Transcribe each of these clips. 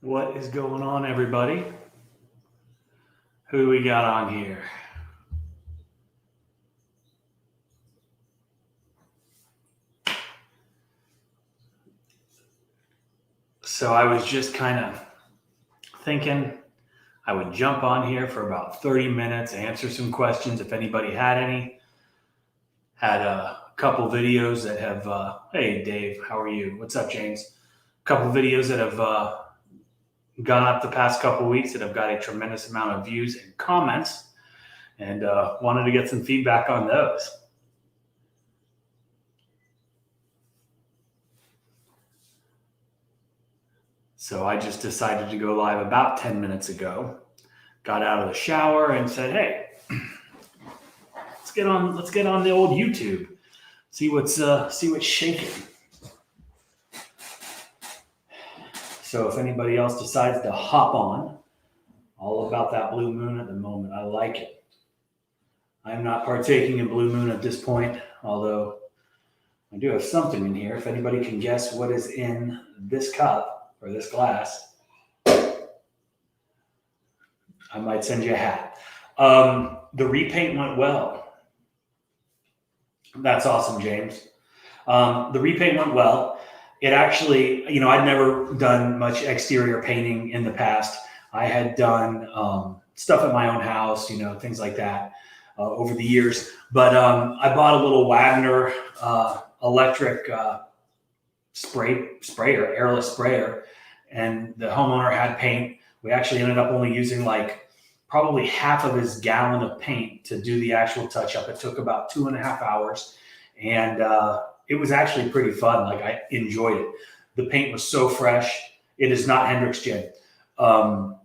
What is going on, everybody? Who do we got on here? So I was just kind of thinking I would jump on here for about 30 minutes, answer some questions if anybody had any. Had a couple videos that have, hey Dave, how are you? What's up, James? A couple videos that have gone up the past couple weeks that have got a tremendous amount of views and comments, and wanted to get some feedback on those. So I just decided to go live about 10 minutes ago. Got out of the shower and said, hey, let's get on the old YouTube. See what's shaking. So if anybody else decides to hop on, all about that blue moon at the moment. I like it. I'm not partaking in blue moon at this point, although I do have something in here. If anybody can guess what is in this cup or this glass, I might send you a hat. The repaint went well. That's awesome, James. The repaint went well. It actually, I'd never done much exterior painting in the past. I had done stuff at my own house, things like that over the years. But I bought a little Wagner electric sprayer, airless sprayer, and the homeowner had paint. We actually ended up only using probably half of his gallon of paint to do the actual touch-up. It took about 2.5 hours, and it was actually pretty fun. I enjoyed it. The paint was so fresh. It is not Hendrick's Gin. So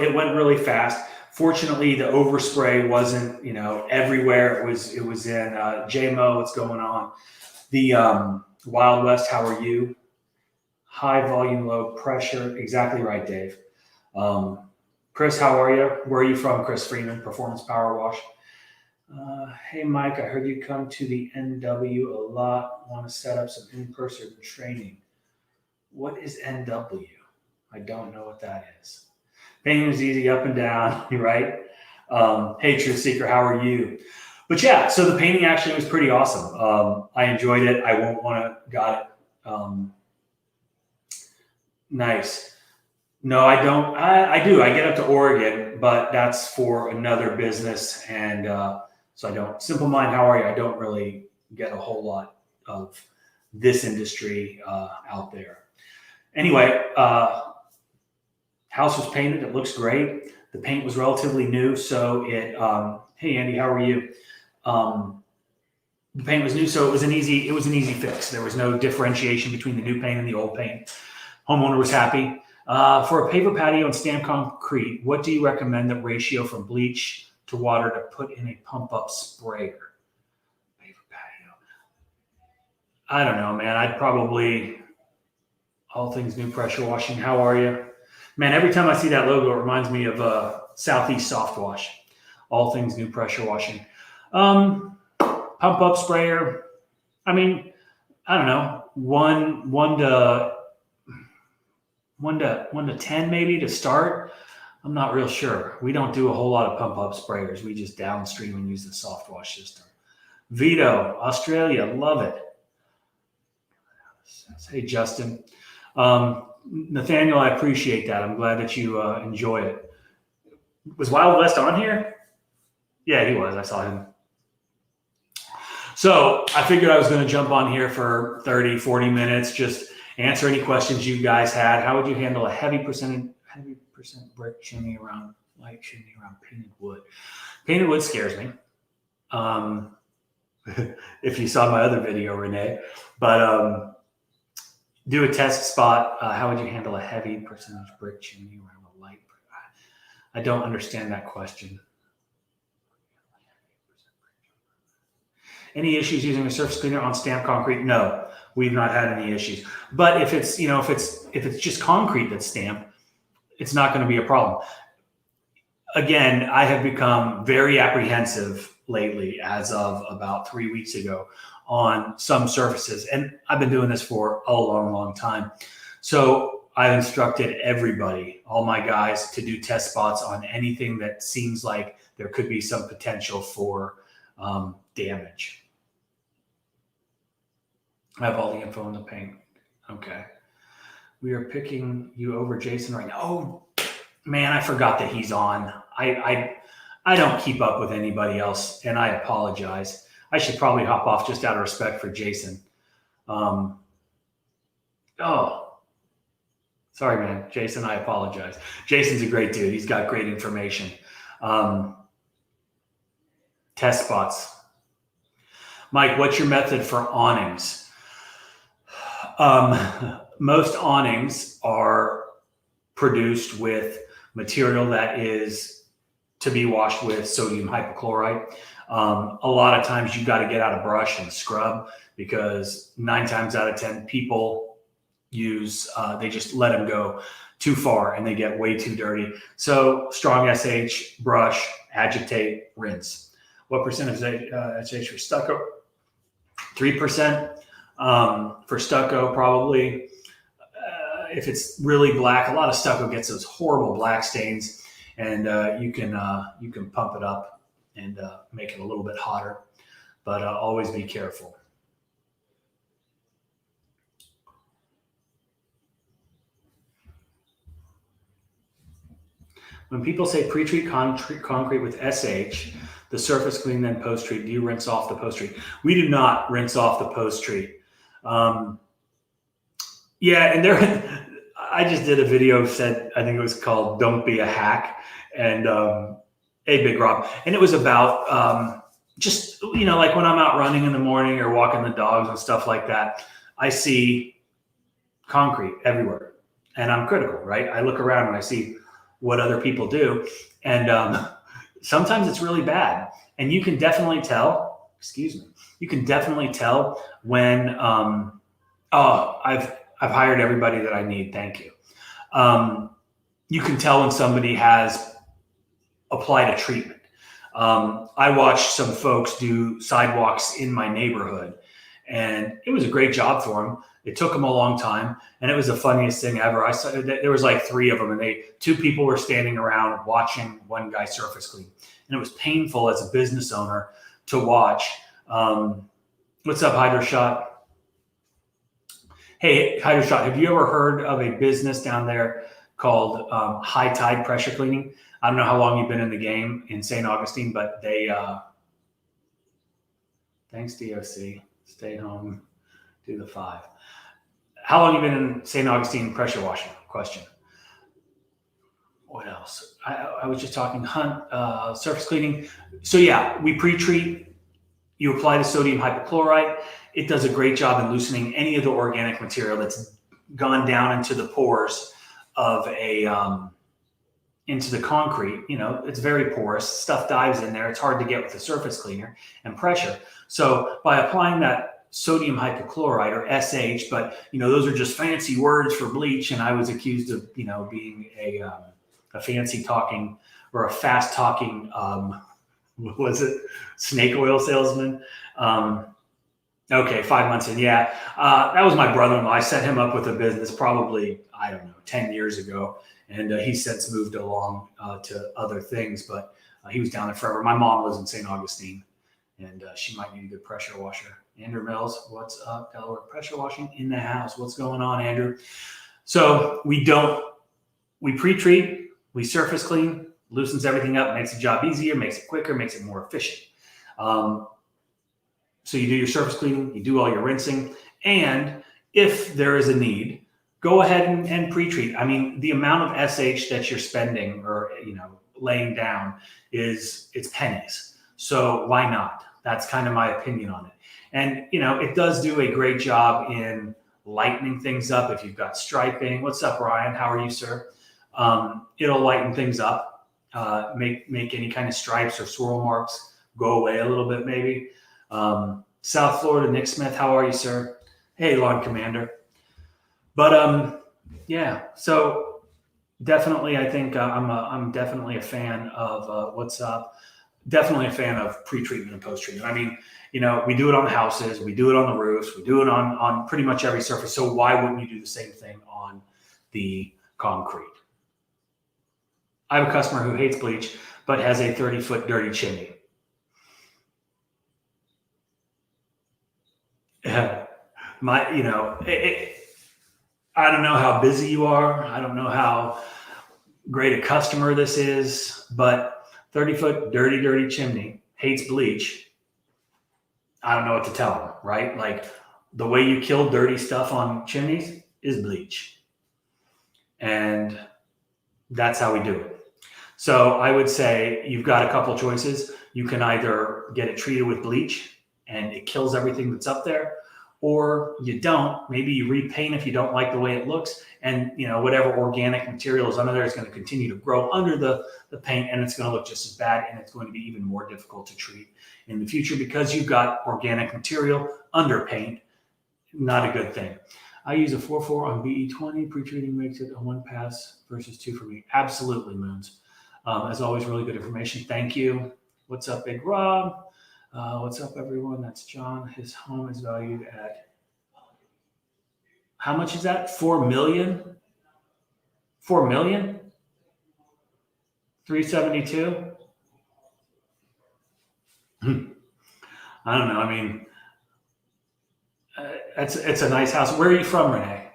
it went really fast. Fortunately, the overspray wasn't, everywhere. It was in 𝐋𝐄𝐕𝐄𝐋, what's going on? The Wild West, how are you? High volume, low pressure. Exactly right, Dave. Chris, how are you? Where are you from, Chris Freeman? Performance Power Wash. Hey, Mike, I heard you come to the NW a lot. Want to set up some in-person training. What is NW? I don't know what that is. Painting is easy up and down, right? Hey, Truth Seeker, how are you? But yeah, so the painting actually was pretty awesome. I enjoyed it. I won't want to got it. Nice. No, I don't. I do. I get up to Oregon, but that's for another business. And so I don't. Simple Mind, how are you? I don't really get a whole lot of this industry out there. Anyway, house was painted. It looks great. The paint was relatively new. So it, hey, Andy, how are you? The paint was new. So it was an easy fix. There was no differentiation between the new paint and the old paint. Homeowner was happy. For a paver patio and stamped concrete, what do you recommend the ratio from bleach to water to put in a pump-up sprayer? Paver patio. I don't know, man. I'd probably, all things new pressure washing. How are you? Man, every time I see that logo, it reminds me of Southeast Soft Wash. All things new pressure washing. Pump-up sprayer. I mean, I don't know. One to 10 maybe to start. I'm not real sure. We don't do a whole lot of pump-up sprayers. We just downstream and use the soft wash system. Vito, Australia, love it. Hey, Justin. Nathaniel, I appreciate that. I'm glad that you enjoy it. Was Wild West on here? Yeah, he was. I saw him. So I figured I was going to jump on here for 30, 40 minutes, just answer any questions you guys had. How would you handle a heavy percent brick chimney around painted wood? Painted wood scares me. If you saw my other video, Renee, but do a test spot. How would you handle a heavy percentage brick chimney around a light brick? I don't understand that question. Any issues using a surface cleaner on stamped concrete? No, we've not had any issues. But if it's just concrete that's stamped, it's not going to be a problem. Again, I have become very apprehensive lately, as of about 3 weeks ago, on some surfaces. And I've been doing this for a long, long time. So I've instructed everybody, all my guys, to do test spots on anything that seems like there could be some potential for damage. I have all the info in the paint. Okay. We are picking you over Jason right now. Oh, man, I forgot that he's on. I don't keep up with anybody else, and I apologize. I should probably hop off just out of respect for Jason. Oh, sorry, man. Jason, I apologize. Jason's a great dude. He's got great information. Test spots. Mike, what's your method for awnings? Most awnings are produced with material that is to be washed with sodium hypochlorite. A lot of times you got to get out a brush and scrub, because 9 times out of 10 people use, they just let them go too far and they get way too dirty. So strong SH, brush, agitate, rinse. What percent of SH for stucco? 3%. For stucco, probably. If it's really black, a lot of stucco gets those horrible black stains, and you can pump it up and make it a little bit hotter, but always be careful. When people say pre-treat concrete with SH, the surface clean, then post-treat, do you rinse off the post-treat? We do not rinse off the post-treat. Yeah, and I just did a video said, I think it was called "Don't Be a Hack," and hey, Big Rob, and it was about just, you know, like when I'm out running in the morning or walking the dogs and stuff like that, I see concrete everywhere, and I'm critical, right? I look around and I see what other people do, and sometimes it's really bad, and you can definitely tell. Excuse me. You can definitely tell when I've hired everybody that I need. Thank you. You can tell when somebody has applied a treatment. I watched some folks do sidewalks in my neighborhood, and it was a great job for them. It took them a long time, and it was the funniest thing ever. I saw there was like 3 of them, and 2 people were standing around watching one guy surface clean, and it was painful as a business owner to watch. What's up, Hydroshot? Hey, Hydroshot, have you ever heard of a business down there called High Tide Pressure Cleaning? I don't know how long you've been in the game in St. Augustine, but they, thanks DOC, stay home, do the 5. How long have you been in St. Augustine pressure washing? Question. What else? I was just talking surface cleaning. So yeah, we pre-treat. You apply the sodium hypochlorite. It does a great job in loosening any of the organic material that's gone down into the pores of into the concrete. You know, it's very porous. Stuff dives in there. It's hard to get with the surface cleaner and pressure. So by applying that sodium hypochlorite, or SH, but you know, those are just fancy words for bleach, and I was accused of, you know, being a fancy talking or a fast talking what was it, snake oil salesman. Okay, 5 months in. Yeah, that was my brother-in-law. I set him up with a business probably, I don't know, 10 years ago. And he's since moved along to other things, but he was down there forever. My mom lives in St. Augustine, and she might need a good pressure washer. Andrew Mills, what's up? Delaware pressure washing in the house. What's going on, Andrew? So we pre-treat, we surface clean, loosens everything up, makes the job easier, makes it quicker, makes it more efficient. So you do your surface cleaning, you do all your rinsing, and if there is a need, go ahead and pre-treat. I mean, the amount of SH that you're spending or, you know, laying down it's pennies. So why not? That's kind of my opinion on it. And, you know, it does do a great job in lightening things up. If you've got striping, what's up, Ryan? How are you, sir? It'll lighten things up, make any kind of stripes or swirl marks go away a little bit, maybe. South Florida, Nick Smith, how are you, sir? Hey, Lawn Commander. But yeah, so definitely, I think I'm definitely a fan of what's up. definitely a fan of pre-treatment and post-treatment. I mean, we do it on houses, we do it on the roofs, we do it on pretty much every surface. So why wouldn't you do the same thing on the concrete? I have a customer who hates bleach, but has a 30-foot dirty chimney. I don't know how busy you are. I don't know how great a customer this is, but 30-foot dirty chimney, hates bleach. I don't know what to tell him, right? Like, the way you kill dirty stuff on chimneys is bleach. And that's how we do it. So I would say you've got a couple choices. You can either get it treated with bleach and it kills everything that's up there, or you don't. Maybe you repaint if you don't like the way it looks, and whatever organic material is under there is going to continue to grow under the paint, and it's going to look just as bad, and it's going to be even more difficult to treat in the future because you've got organic material under paint. Not a good thing. I use a 4.4 on BE20. Pre-treating makes it a 1 pass versus 2 for me. Absolutely, Moons. As always, really good information. Thank you. What's up, Big Rob? What's up, everyone? That's John. His home is valued at, how much is that? 4 million? 4 million? 372? I don't know. I mean, it's a nice house. Where are you from, Renee?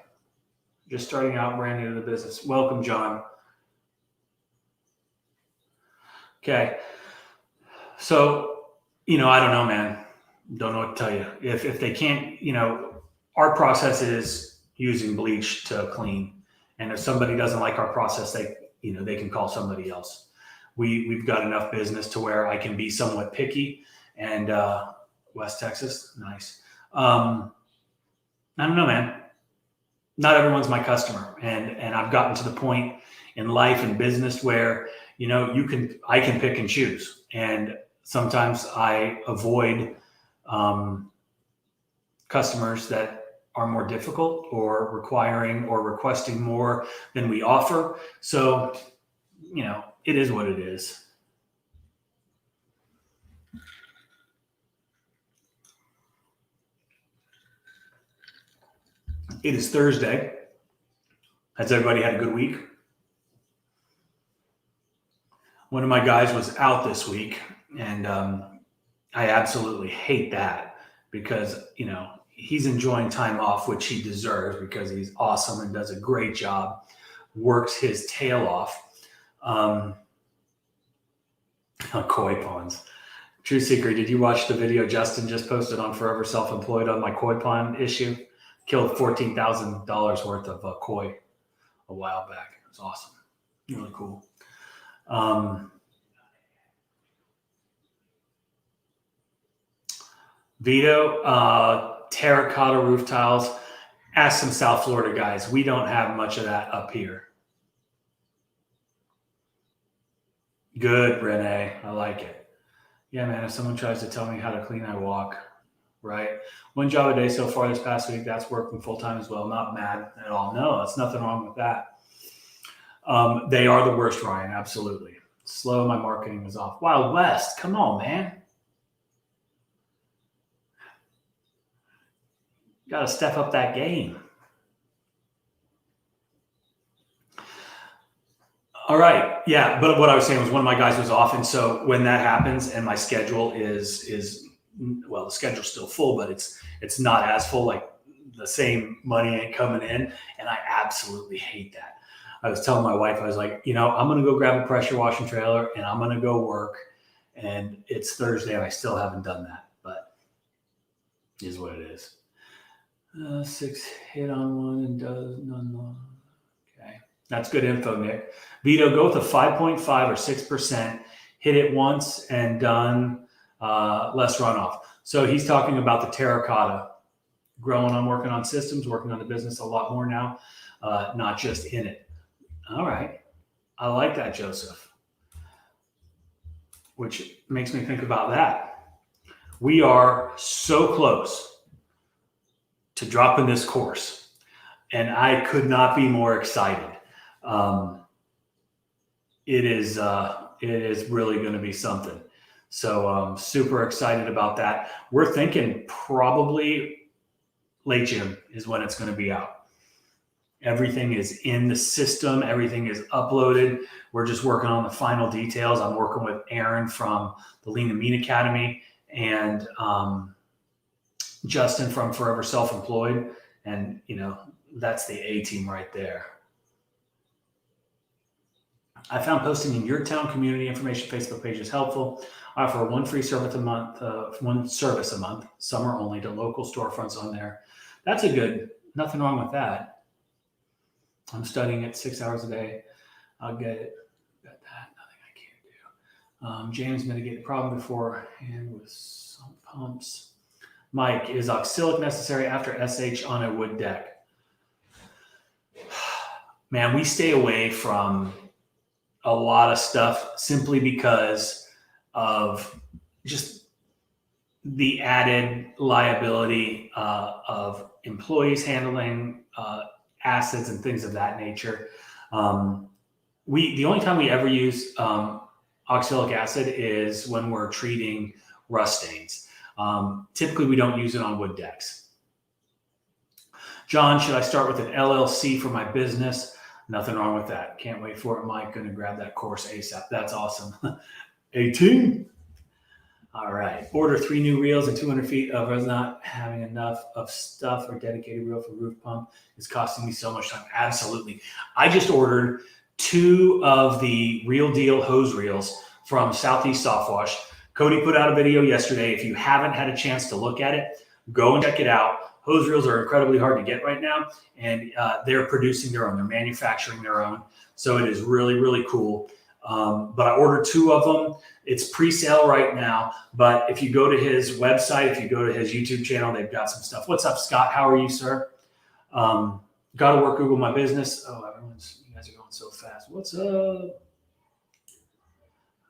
Just starting out, brand new to the business. Welcome, John. Okay. So, I don't know, man. Don't know what to tell you. If they can't, our process is using bleach to clean. And if somebody doesn't like our process, they can call somebody else. We've got enough business to where I can be somewhat picky. And West Texas, nice. I don't know, man. Not everyone's my customer. And I've gotten to the point in life and business where, I can pick and choose. And sometimes I avoid customers that are more difficult or requiring or requesting more than we offer. So, it is what it is. It is Thursday. Has everybody had a good week? One of my guys was out this week, and I absolutely hate that because, he's enjoying time off, which he deserves because he's awesome and does a great job, works his tail off. Koi ponds. True secret, did you watch the video Justin just posted on Forever Self-Employed on my koi pond issue? Killed $14,000 worth of koi a while back. It was awesome. Really cool. Vito, terracotta roof tiles. Ask some South Florida guys. We don't have much of that up here. Good, Renee. I like it. Yeah, man, if someone tries to tell me how to clean, I walk. Right? 1 job a day so far this past week. That's working full-time as well. Not mad at all. No, that's nothing wrong with that. They are the worst, Ryan. Absolutely. Slow. My marketing is off. Wild West. Come on, man. Got to step up that game. All right. Yeah. But what I was saying was one of my guys was off. And so when that happens and my schedule is well, the schedule's still full, but it's not as full, like the same money ain't coming in. And I absolutely hate that. I was telling my wife, I was like, I'm going to go grab a pressure washing trailer and I'm going to go work. And it's Thursday and I still haven't done that, but it is what it is. 6 hit on one and does none. Okay. That's good info, Nick. Vito, go with a 5.5 or 6%, hit it once and done. Less runoff. So he's talking about the terracotta growing. I'm working on systems, working on the business a lot more now, not just in it. All right. I like that, Joseph, which makes me think about that. We are so close to dropping this course, and I could not be more excited. It is really going to be something. So super excited about that. We're thinking probably late June is when it's going to be out. Everything is in the system. Everything is uploaded. We're just working on the final details. I'm working with Aaron from the Lean and Mean Academy and Justin from Forever Self-Employed. And, that's the A team right there. I found posting in your town community information Facebook page is helpful. I offer one free service a month, summer only, to local storefronts on there. That's nothing wrong with that. I'm studying it 6 hours a day. I'll get it. Got that. Nothing I can't do. James mitigated the problem beforehand with some pumps. Mike, is auxilic necessary after SH on a wood deck? Man, we stay away from a lot of stuff simply because of just the added liability of employees handling acids and things of that nature. The only time we ever use oxalic acid is when we're treating rust stains. Typically, we don't use it on wood decks. John, should I start with an LLC for my business? Nothing wrong with that. Can't wait for it, Mike. Going to grab that course ASAP. That's awesome. 18. All right. Order 3 new reels and 200 feet of us not having enough of stuff or dedicated reel for roof pump is costing me so much time. Absolutely. I just ordered 2 of the Real Deal hose reels from Southeast Soft Wash. Cody put out a video yesterday. If you haven't had a chance to look at it, go and check it out. Hose reels are incredibly hard to get right now, and they're producing their own. They're manufacturing their own. So it is really, really cool. But I ordered 2 of them. It's pre-sale right now. But if you go to his website, if you go to his YouTube channel, they've got some stuff. What's up, Scott? How are you, sir? Got to work Google My Business. Oh, you guys are going so fast. What's up?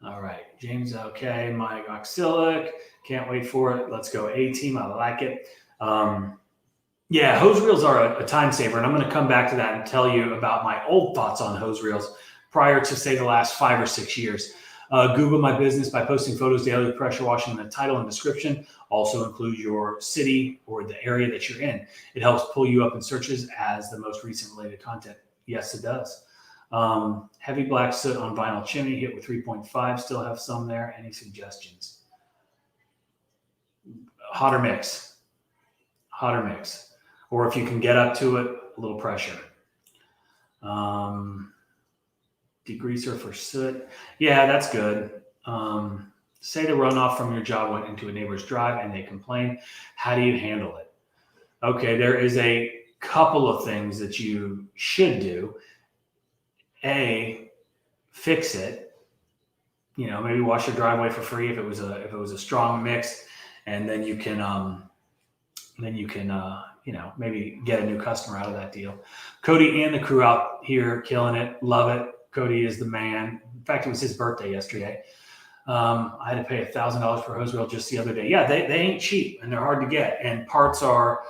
All right. James, okay. Mike, auxilic. Can't wait for it. Let's go A team. I like it. Yeah, hose reels are a time saver, and I'm going to come back to that and tell you about my old thoughts on hose reels prior to, say, the last 5 or 6 years. Google My Business by posting photos daily with pressure washing in the title and description. Also include your city or the area that you're in. It helps pull you up in searches as the most recent related content. Yes, it does. Heavy black soot on vinyl chimney, hit with 3.5. Still have some there. Any suggestions? Hotter mix. Hotter mix. Or if you can get up to it, a little pressure. Degreaser for soot. Yeah, that's good. Say the runoff from your job went into a neighbor's drive and they complain. How do you handle it? Okay, there is a couple of things that you should do. A, fix it. Maybe wash your driveway for free if it was a strong mix, and then you can maybe get a new customer out of that deal. Cody and the crew out here killing it. Love it. Cody is the man. In fact, it was his birthday yesterday. I had to pay $1,000 for a hose reel just the other day. Yeah, they ain't cheap and they're hard to get. And parts are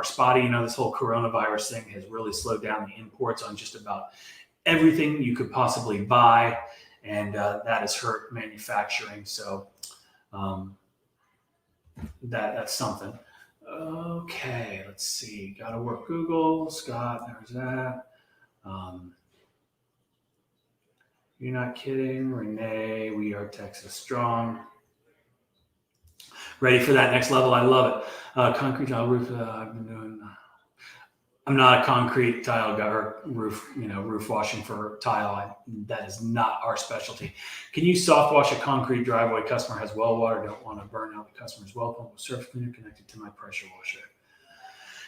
spotty. This whole coronavirus thing has really slowed down the imports on just about everything you could possibly buy. And that has hurt manufacturing. So that's something. Okay, let's see. Got to work Google. Scott, there's that. You're not kidding. Renee, we are Texas strong. Ready for that next level. I love it. Concrete tile roof. I've been doing. I'm not a concrete tile guy or roof washing for tile. That is not our specialty. Can you soft wash a concrete driveway? Customer has well water. Don't want to burn out the customer's well pump with surface cleaner connected to my pressure washer.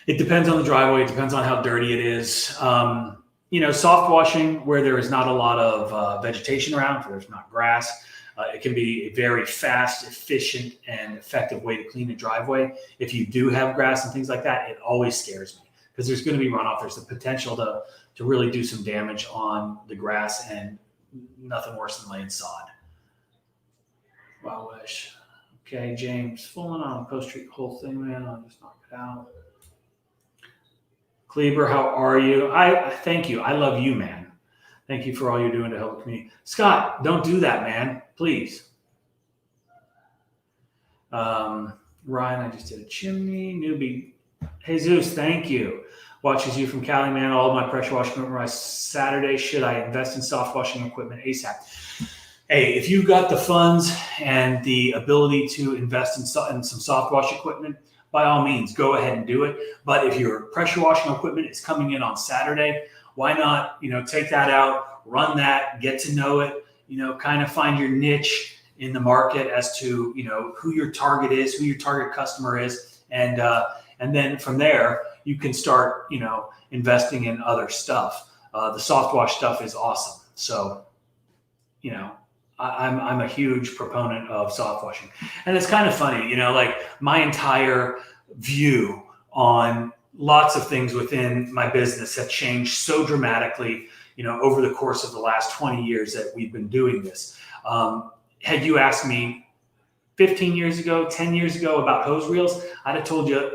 It depends on the driveway. It depends on how dirty it is. Soft washing where there is not a lot of vegetation around, where there's not grass. It can be a very fast, efficient, and effective way to clean a driveway. If you do have grass and things like that, it always scares me because there's going to be runoff. There's the potential to really do some damage on the grass, and nothing worse than laying sod. Wow, wish. Okay, James, fooling on post-treat whole thing, man. I'll just knock it out. Kleber, how are you? I thank you. I love you, man. Thank you for all you're doing to help the community. Scott, don't do that, man. Please. Ryan, I just did a chimney. Newbie. Jesus, thank you. Watches you from Cali, man. All of my pressure washing equipment by Saturday. Should I invest in soft washing equipment ASAP? Hey, if you've got the funds and the ability to invest in some soft wash equipment, by all means, go ahead and do it. But if your pressure washing equipment is coming in on Saturday, why not, take that out, run that, get to know it, kind of find your niche in the market as to, who your target is, who your target customer is. And then from there, you can start, investing in other stuff. The soft wash stuff is awesome. So, I'm a huge proponent of soft washing. And it's kind of funny, like my entire view on lots of things within my business have changed so dramatically, over the course of the last 20 years that we've been doing this. Had you asked me 15 years ago, 10 years ago about hose reels, I'd have told you,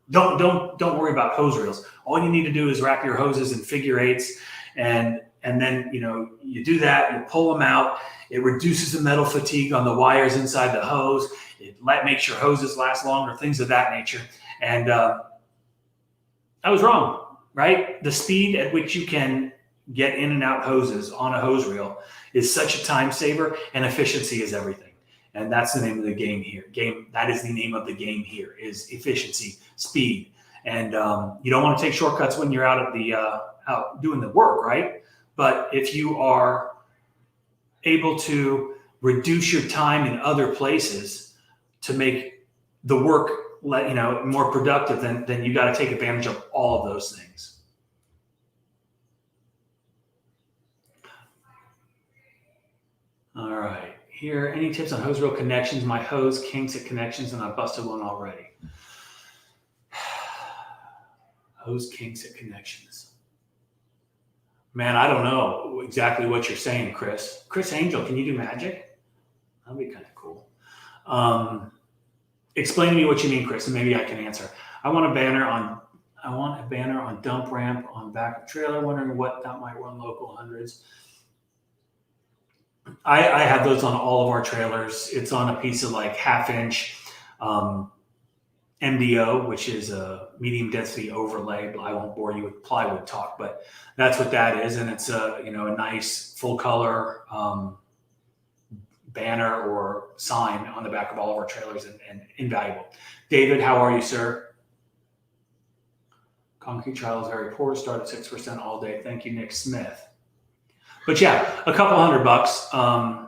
don't worry about hose reels. All you need to do is wrap your hoses in figure eights, and then, you do that, you pull them out. It reduces the metal fatigue on the wires inside the hose. It makes your hoses last longer, things of that nature. And I was wrong, right? The speed at which you can get in and out hoses on a hose reel is such a time saver, and efficiency is everything. And that's the name of the game here. That is the name of the game here, is efficiency, speed. And you don't want to take shortcuts when you're out doing the work, right? But if you are able to reduce your time in other places to make the work, more productive, then you got to take advantage of all of those things. All right. Here, any tips on hose reel connections? My hose kinks at connections, and I busted one already. Hose kinks at connections. Man, I don't know exactly what you're saying, Chris. Chris Angel, can you do magic? That'd be kind of cool. Explain to me what you mean, Chris, and maybe I can answer. I want a banner on dump ramp on back of trailer. Wondering what that might run local hundreds. I have those on all of our trailers. It's on a piece of like 1/2 inch MDO, which is a medium density overlay. I won't bore you with plywood talk, but that's what that is. And it's a nice full color banner or sign on the back of all of our trailers, and invaluable. David, how are you, sir? Concrete trial is very poor. Start at 6% all day. Thank you, Nick Smith. But yeah, a couple $100.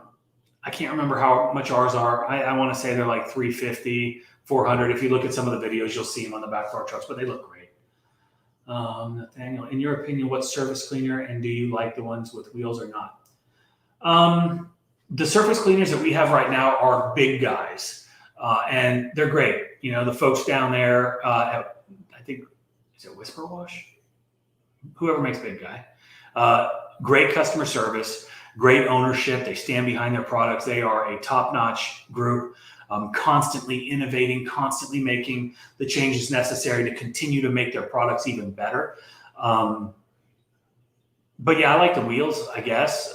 I can't remember how much ours are. I want to say they're like $350, $400. If you look at some of the videos, you'll see them on the back of our trucks, but they look great. Nathaniel, in your opinion, what's surface cleaner, and do you like the ones with wheels or not? The surface cleaners that we have right now are big guys, and they're great. The folks down there at, I think, is it Whisper Wash? Whoever makes Big Guy. Great customer service, great ownership. They stand behind their products. They are a top-notch group, constantly innovating, constantly making the changes necessary to continue to make their products even better. But yeah, I like the wheels, I guess.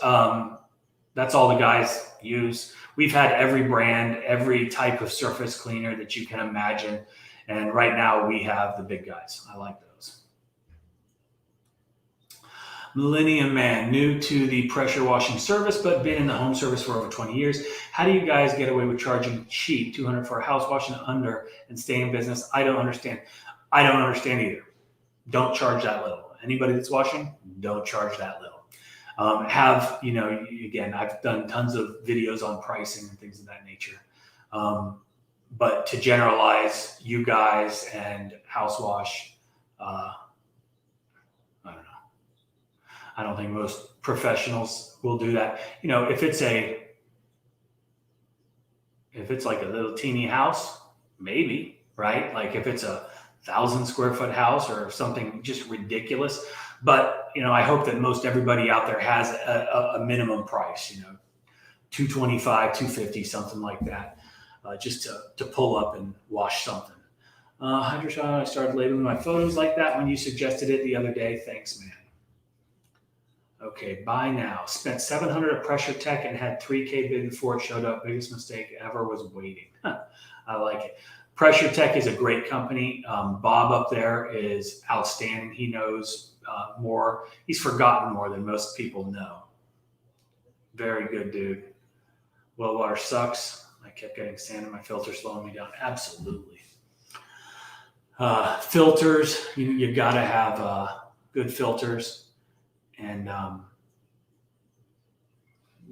That's all the guys use. We've had every brand, every type of surface cleaner that you can imagine. And right now we have the big guys. I like those. Millennium Man, new to the pressure washing service, but been in the home service for over 20 years. How do you guys get away with charging cheap, $200 for a house wash and under, and stay in business? I don't understand. I don't understand either. Don't charge that little. Anybody that's washing, don't charge that little. Again, I've done tons of videos on pricing and things of that nature. But to generalize you guys and house wash, I don't think most professionals will do that. If it's like a little teeny house, maybe, right? Like if it's a 1,000 square foot house or something just ridiculous. But, I hope that most everybody out there has a minimum price, $225, $250, something like that, just to pull up and wash something. Hydroshot, I started labeling my photos like that when you suggested it the other day. Thanks, man. Okay, buy now. Spent 700 at Pressure Tech and had 3K bid before it showed up. Biggest mistake ever was waiting. I like it. Pressure Tech is a great company. Bob up there is outstanding. He knows more. He's forgotten more than most people know. Very good dude. Well water sucks. I kept getting sand in my filter, slowing me down. Absolutely. Filters, you got to have good filters. And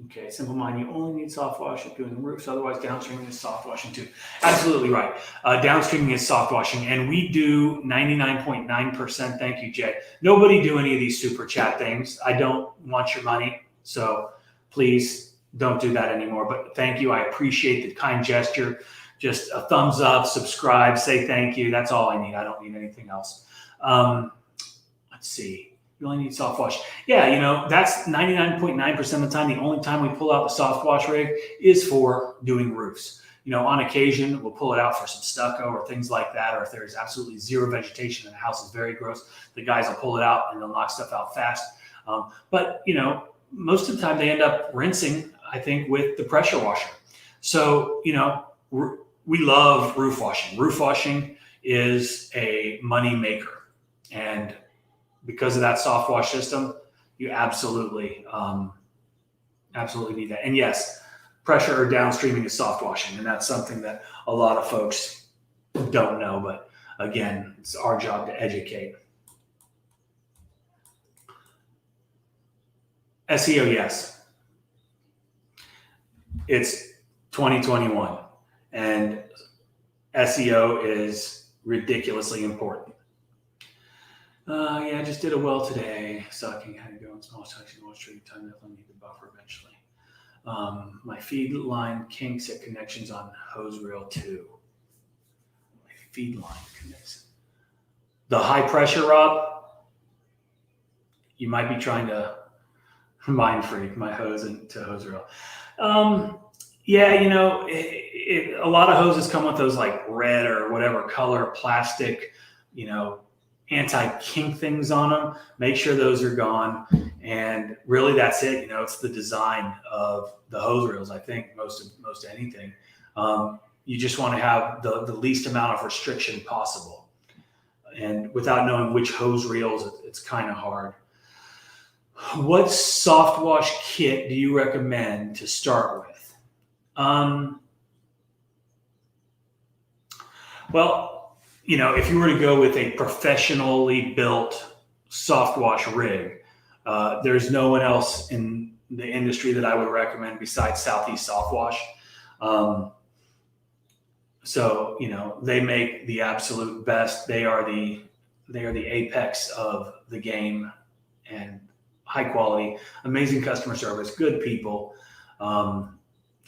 okay, Simple Mind, you only need soft washing doing roofs, otherwise downstreaming is soft washing too. Absolutely right. Downstreaming is soft washing, and we do 99.9%. Thank you, Jay. Nobody do any of these super chat things. I don't want your money, so please don't do that anymore. But thank you. I appreciate the kind gesture. Just a thumbs up, subscribe, say thank you. That's all I need. I don't need anything else. Let's see. You only need soft wash. Yeah, that's 99.9% of the time. The only time we pull out the soft wash rig is for doing roofs. On occasion, we'll pull it out for some stucco or things like that. Or if there's absolutely zero vegetation and the house is very gross, the guys will pull it out and they'll knock stuff out fast. But most of the time they end up rinsing, I think, with the pressure washer. So, we love roof washing. Roof washing is a money maker. And because of that soft wash system, you absolutely need that. And yes, pressure or downstreaming is soft washing. And that's something that a lot of folks don't know. But again, it's our job to educate. SEO, yes. It's 2021. And SEO is ridiculously important. I just did a well today. Sucking, had to go in small section, illustrating time that need the buffer eventually. My feed line kinks at connections on hose reel 2. My feed line connects. The high pressure, Rob, you might be trying to mind freak my hose into hose reel. A lot of hoses come with those like red or whatever color plastic, anti-kink things on them. Make sure those are gone. And really that's it. It's the design of the hose reels. I think most anything. You just want to have the least amount of restriction possible. And without knowing which hose reels, it's kind of hard. What soft wash kit do you recommend to start with? Well, if you were to go with a professionally built soft wash rig, there's no one else in the industry that I would recommend besides Southeast Soft Wash. So, they make the absolute best. They are the apex of the game, and high quality, amazing customer service, good people.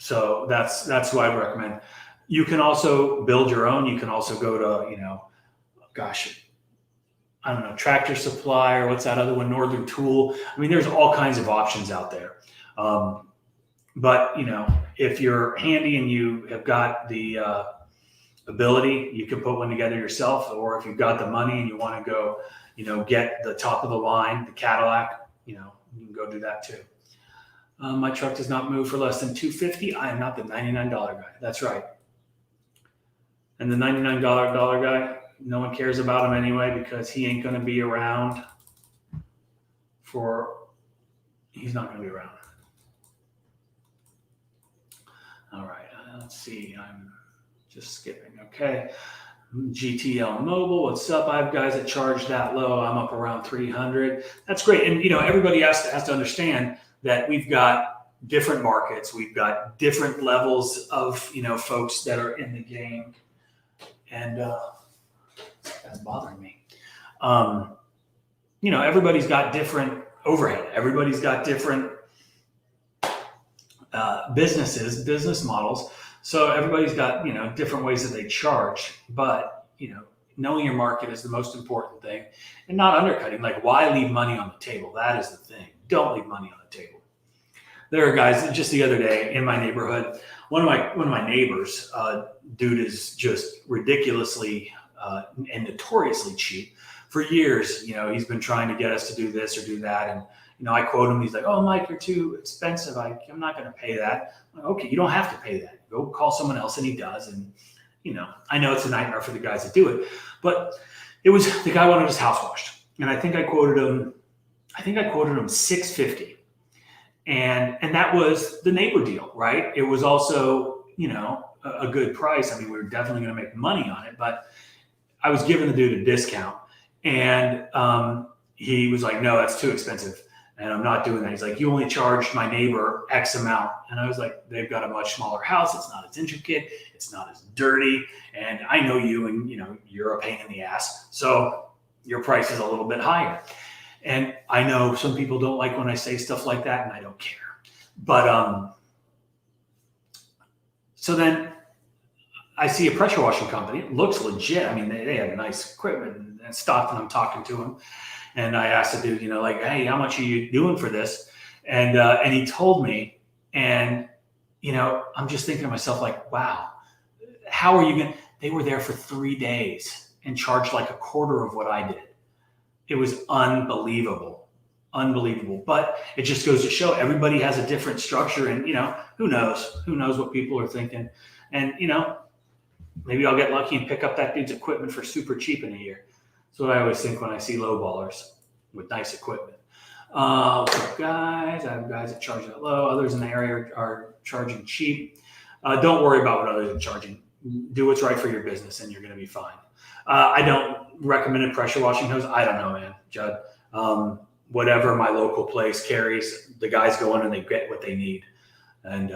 So that's who I would recommend. You can also build your own. You can also go to, Tractor Supply, or what's that other one, Northern Tool. I mean, there's all kinds of options out there. But, if you're handy and you have got the ability, you can put one together yourself. Or if you've got the money and you want to go, get the top of the line, the Cadillac, you can go do that too. My truck does not move for less than $250. I am not the $99 guy. That's right. And the $99 guy, no one cares about him anyway, because he ain't going to be around he's not going to be around. All right. Let's see. I'm just skipping. Okay. GTL Mobile, what's up? I have guys that charge that low. I'm up around 300. That's great. And, everybody has to understand that we've got different markets. We've got different levels of, folks that are in the game. And that's bothering me. Everybody's got different overhead. Everybody's got different business models. So everybody's got, different ways that they charge. But, knowing your market is the most important thing, and not undercutting. Like, why leave money on the table? That is the thing. Don't leave money on the table. There are guys, just the other day in my neighborhood, one of my neighbors, dude is just ridiculously and notoriously cheap. For years, he's been trying to get us to do this or do that. And, I quote him. He's like, "Oh, Mike, you're too expensive. I'm not going to pay that." I'm like, okay, you don't have to pay that. Go call someone else, and he does. And I know it's a nightmare for the guys that do it, but the guy wanted his house washed, and I think I quoted him $650, and that was the neighbor deal, right? It was also a good price. I mean, we were definitely going to make money on it, but I was giving the dude a discount, and he was like, "No, that's too expensive, and I'm not doing that." He's like, "You only charged my neighbor X amount." And I was like, "They've got a much smaller house. It's not as intricate. It's not as dirty. And I know you, and you're a pain in the ass. So your price is a little bit higher." And I know some people don't like when I say stuff like that, and I don't care. But so then I see a pressure washing company. It looks legit. I mean, they have nice equipment and stuff, and I'm talking to him. And I asked the dude, like, "Hey, how much are you doing for this?" And he told me, and I'm just thinking to myself, like, wow, how are you going to, they were there for 3 days and charged like a quarter of what I did. It was unbelievable. But it just goes to show everybody has a different structure, and who knows what people are thinking. And maybe I'll get lucky and pick up that dude's equipment for super cheap in a year. That's what I always think when I see lowballers with nice equipment. What's up, guys? I have guys that charge that low. Others in the area are charging cheap. Don't worry about what others are charging. Do what's right for your business, and you're going to be fine. I don't recommend a pressure washing hose. I don't know, man, Judd. Whatever my local place carries, the guys go in and they get what they need, and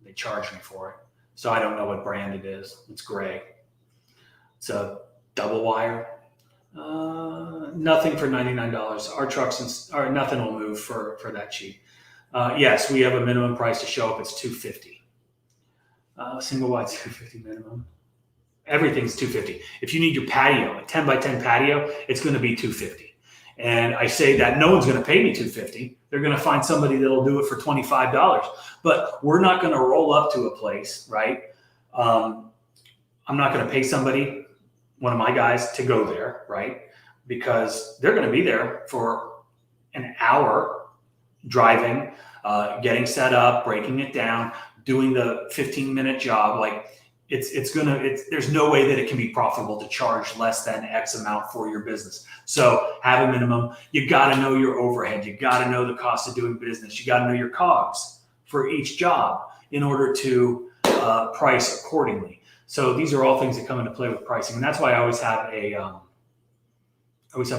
they charge me for it. So I don't know what brand it is. It's gray. It's a double wire. Nothing for $99. Our trucks or nothing will move for that cheap. Yes, we have a minimum price to show up. It's $250. Single wide $250 minimum. Everything's $250. If you need your patio, a 10 by 10 patio, it's going to be $250. And I say that no one's going to pay me $250. They're going to find somebody that'll do it for $25. But we're not going to roll up to a place, right? I'm not going to pay somebody, one of my guys, to go there, right? Because they're going to be there for an hour driving, getting set up, breaking it down, doing the 15-minute job. Like there's no way that it can be profitable to charge less than X amount for your business. So have a minimum. You got to know your overhead. You got to know the cost of doing business. You got to know your COGS for each job in order to price accordingly. So these are all things that come into play with pricing, and that's why I always have a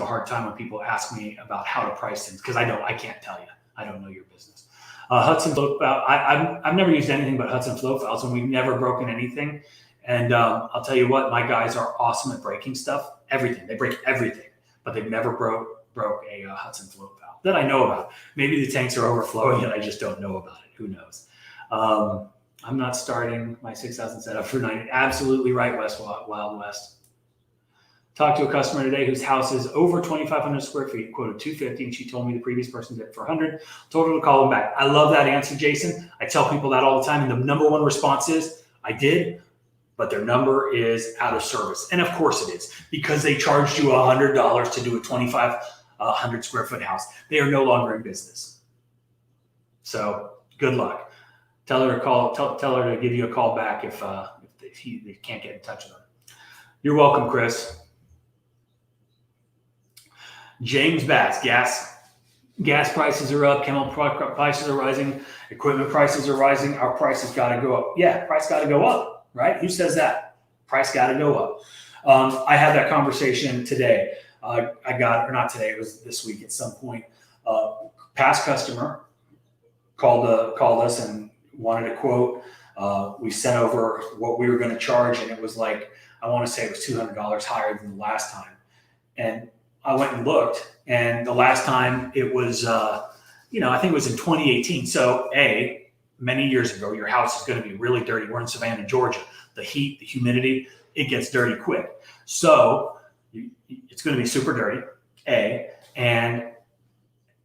hard time when people ask me about how to price things, because I can't tell you. I don't know your business. Hudson float valve. I've never used anything but Hudson float valves, and we've never broken anything. And I'll tell you what, my guys are awesome at breaking stuff. Everything. They break everything, but they've never broke a Hudson float valve that I know about. Maybe the tanks are overflowing and I just don't know about it. Who knows? I'm not starting my 6,000 setup for 90. Absolutely right, Wild West. Talked to a customer today whose house is over 2,500 square feet, quoted 250, and she told me the previous person did it for 100. Told her to call them back. I love that answer, Jason. I tell people that all the time, and the number one response is, I did, but their number is out of service. And of course it is, because they charged you $100 to do a 2,500 square foot house. They are no longer in business. So good luck. Tell her to give you a call back if they can't get in touch with them. You're welcome, Chris. James Bass, gas prices are up, chemical prices are rising, equipment prices are rising. Our prices got to go up. Yeah, price got to go up, right? Who says that? Price got to go up. I had that conversation today. Not today, it was this week at some point. Past customer called us and wanted a quote. We sent over what we were going to charge, and it was like, I want to say it was $200 higher than the last time. And I went and looked, and the last time it was, I think it was in 2018. So many years ago, your house is going to be really dirty. We're in Savannah, Georgia. The heat, the humidity, it gets dirty quick. So it's going to be super dirty, and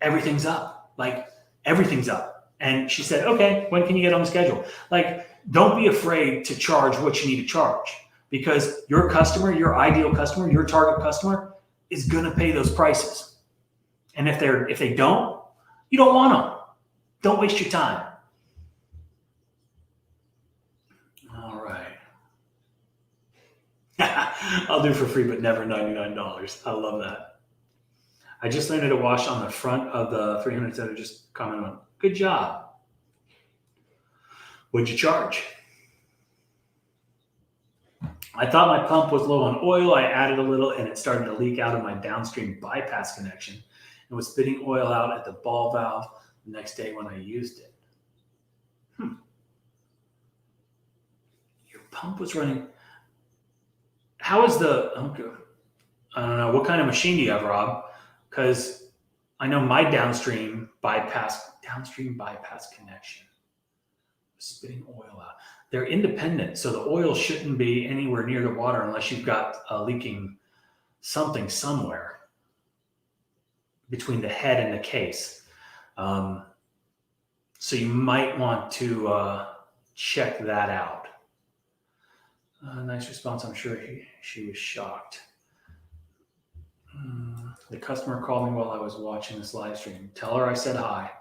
everything's up. Like, everything's up. And she said, okay, when can you get on the schedule? Like, don't be afraid to charge what you need to charge, because your customer, your ideal customer, your target customer is going to pay those prices. And if they don't, you don't want them. Don't waste your time. All right. I'll do for free, but never $99. I love that. I just landed a wash on the front of the 300 that I just commented on. Good job. What'd you charge? I thought my pump was low on oil. I added a little and it started to leak out of my downstream bypass connection and was spitting oil out at the ball valve the next day when I used it. Your pump was running. How is the, I don't know, what kind of machine do you have, Rob? Because I know my downstream bypass connection was spitting oil out. They're independent, so the oil shouldn't be anywhere near the water unless you've got a leaking something somewhere between the head and the case. So you might want to check that out. Nice response. I'm sure she was shocked. The customer called me while I was watching this live stream. Tell her I said hi.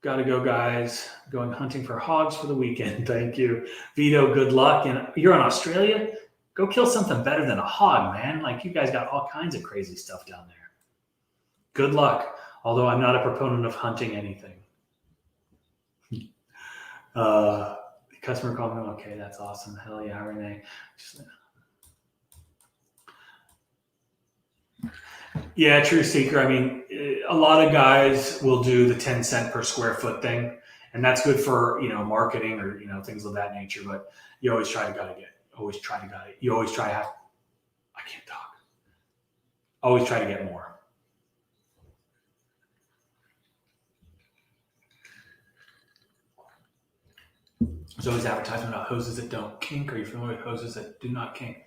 Gotta go, guys. Going hunting for hogs for the weekend. Thank you. Vito, good luck. And you're in Australia? Go kill something better than a hog, man. Like, you guys got all kinds of crazy stuff down there. Good luck. Although I'm not a proponent of hunting anything. The customer called me. Okay, that's awesome. Hell yeah, Renee. Yeah, true seeker. I mean, a lot of guys will do the 10 cent per square foot thing, and that's good for, marketing or, things of that nature. But you always try to I can't talk. Always try to get more. There's always advertisement about hoses that don't kink. Are you familiar with hoses that do not kink?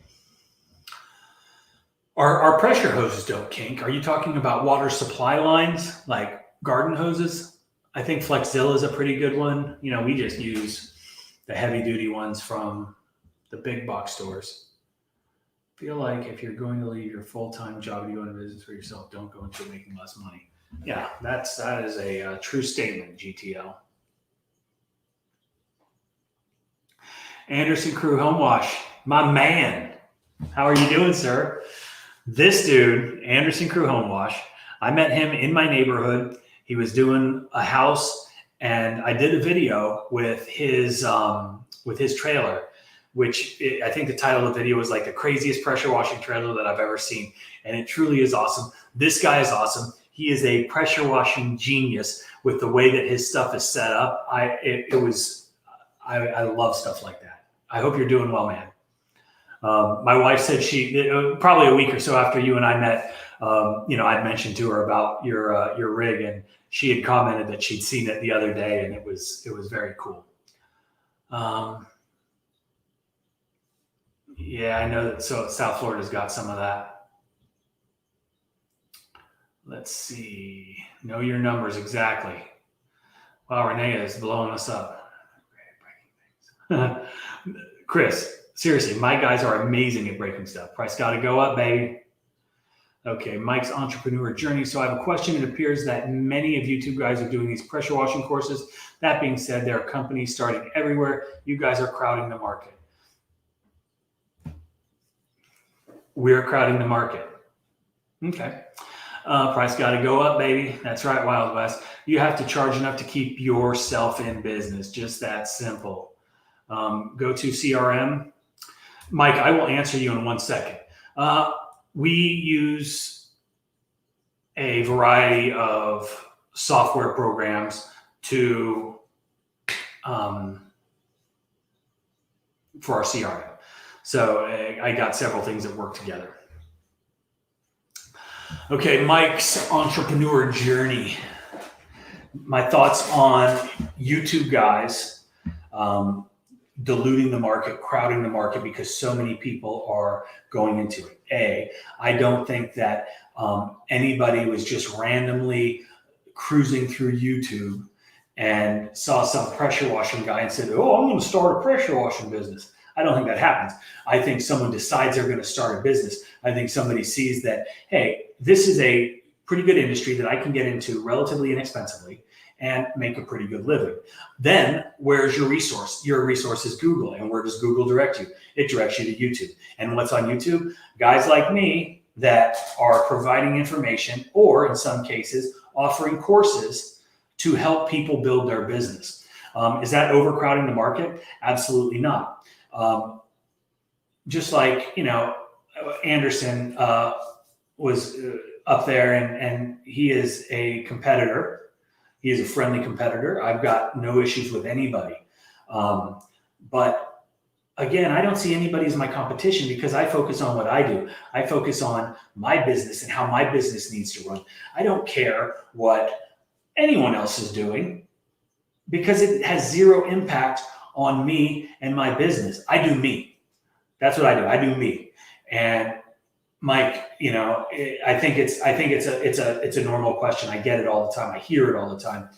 Our pressure hoses don't kink. Are you talking about water supply lines like garden hoses? I think Flexzilla is a pretty good one. We just use the heavy duty ones from the big box stores. Feel like if you're going to leave your full-time job and go into business for yourself, don't go into making less money. Yeah, that is a true statement, GTL. Anderson Crew Home Wash, my man. How are you doing, sir? This dude, Anderson Crew Home Wash, I met him in my neighborhood. He was doing a house, and I did a video with his trailer, which I think the title of the video was like the craziest pressure washing trailer that I've ever seen. And it truly is awesome. This guy is awesome. He is a pressure washing genius with the way that his stuff is set up. I love stuff like that. I hope you're doing well, man. My wife said probably a week or so after you and I met, I'd mentioned to her about your rig, and she had commented that she'd seen it the other day, and it was very cool. Yeah, I know that. So South Florida's got some of that. Let's see. Know your numbers exactly. Wow, Renee is blowing us up. Chris. Seriously, my guys are amazing at breaking stuff. Price got to go up, baby. Okay, Mike's entrepreneur journey. So I have a question. It appears that many of YouTube guys are doing these pressure washing courses. That being said, there are companies starting everywhere. You guys are crowding the market. We're crowding the market. Okay. Price got to go up, baby. That's right, Wild West. You have to charge enough to keep yourself in business. Just that simple. Go to CRM. Mike, I will answer you in 1 second. We use a variety of software programs for our CRM. So I got several things that work together. Okay, Mike's entrepreneur journey. My thoughts on YouTube guys diluting the market, crowding the market because so many people are going into it. I don't think that anybody was just randomly cruising through YouTube and saw some pressure washing guy and said, oh, I'm going to start a pressure washing business. I don't think that happens. I think someone decides they're going to start a business. I think somebody sees that, hey, this is a pretty good industry that I can get into relatively inexpensively and make a pretty good living. Then where's your resource? Your resource is Google. And where does Google direct you? It directs you to YouTube. And what's on YouTube? Guys like me that are providing information, or in some cases, offering courses to help people build their business. Is that overcrowding the market? Absolutely not. Just like, Anderson was up there, and he is a competitor. He is a friendly competitor. I've got no issues with anybody. But again, I don't see anybody as my competition because I focus on what I do. I focus on my business and how my business needs to run. I don't care what anyone else is doing because it has zero impact on me and my business. I do me. That's what I do. I do me. And Mike, I think it's a normal question. I get it all the time. I hear it all the time.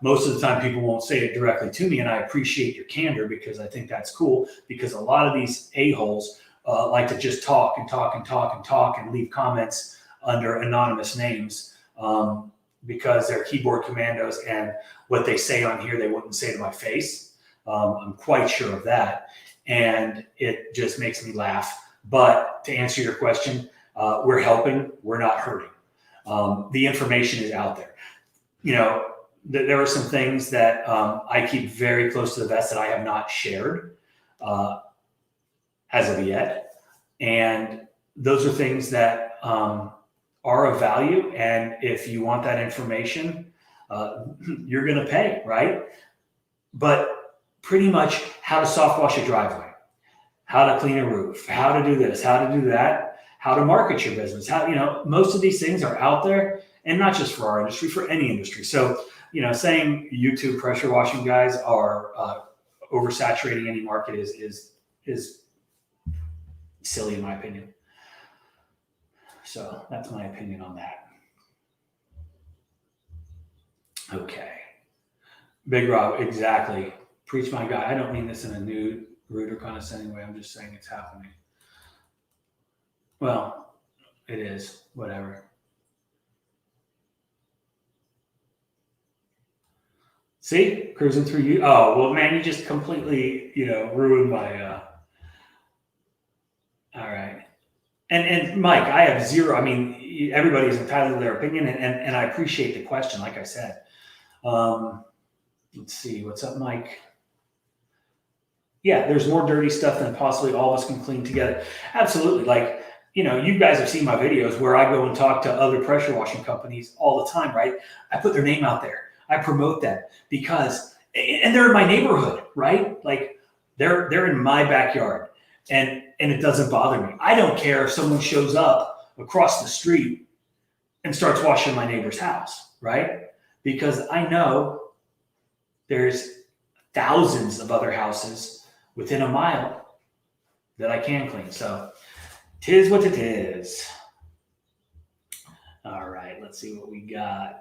Most of the time people won't say it directly to me, and I appreciate your candor because I think that's cool, because a lot of these a-holes like to just talk and leave comments under anonymous names because they're keyboard commandos, and what they say on here they wouldn't say to my face. I'm quite sure of that, and it just makes me laugh. But to answer your question, we're helping, we're not hurting. The information is out there. There are some things that I keep very close to the vest that I have not shared as of yet. And those are things that are of value. And if you want that information, you're going to pay, right? But pretty much how to soft wash a driveway, how to clean a roof, how to do this, how to do that, how to market your business. Most of these things are out there, and not just for our industry, for any industry. So, saying YouTube pressure washing guys are oversaturating any market is silly in my opinion. So that's my opinion on that. Okay. Big Rob, exactly. Preach my guy. I don't mean this in a nude, rude, or condescending way. I'm just saying it's happening. Well, it is. Whatever. See? Cruising through you. Oh, well, man, you just completely, ruined my... All right. And Mike, I have zero... I mean, everybody is entitled to their opinion, and I appreciate the question, like I said. Let's see. What's up, Mike? Yeah, there's more dirty stuff than possibly all of us can clean together. Absolutely. Like, you guys have seen my videos where I go and talk to other pressure washing companies all the time, right? I put their name out there. I promote them because, and they're in my neighborhood, right? Like they're in my backyard, and it doesn't bother me. I don't care if someone shows up across the street and starts washing my neighbor's house, right? Because I know there's thousands of other houses within a mile that I can clean. So 'tis what it is. All right, let's see what we got.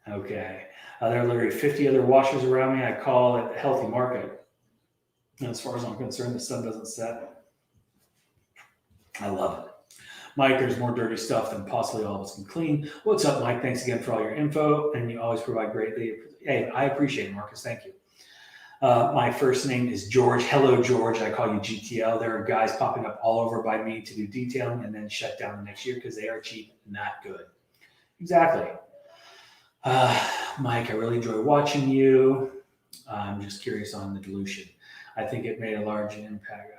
Okay. There are literally 50 other washers around me. I call it a healthy market. And as far as I'm concerned, the sun doesn't set. I love it. Mike, there's more dirty stuff than possibly all of us can clean. What's up, Mike? Thanks again for all your info, and you always provide greatly. Hey, I appreciate it, Marcus. Thank you. My first name is George. Hello, George. I call you GTL. There are guys popping up all over by me to do detailing and then shut down the next year because they are cheap, not good. Exactly. Mike, I really enjoy watching you. I'm just curious on the dilution. I think it made a large impact.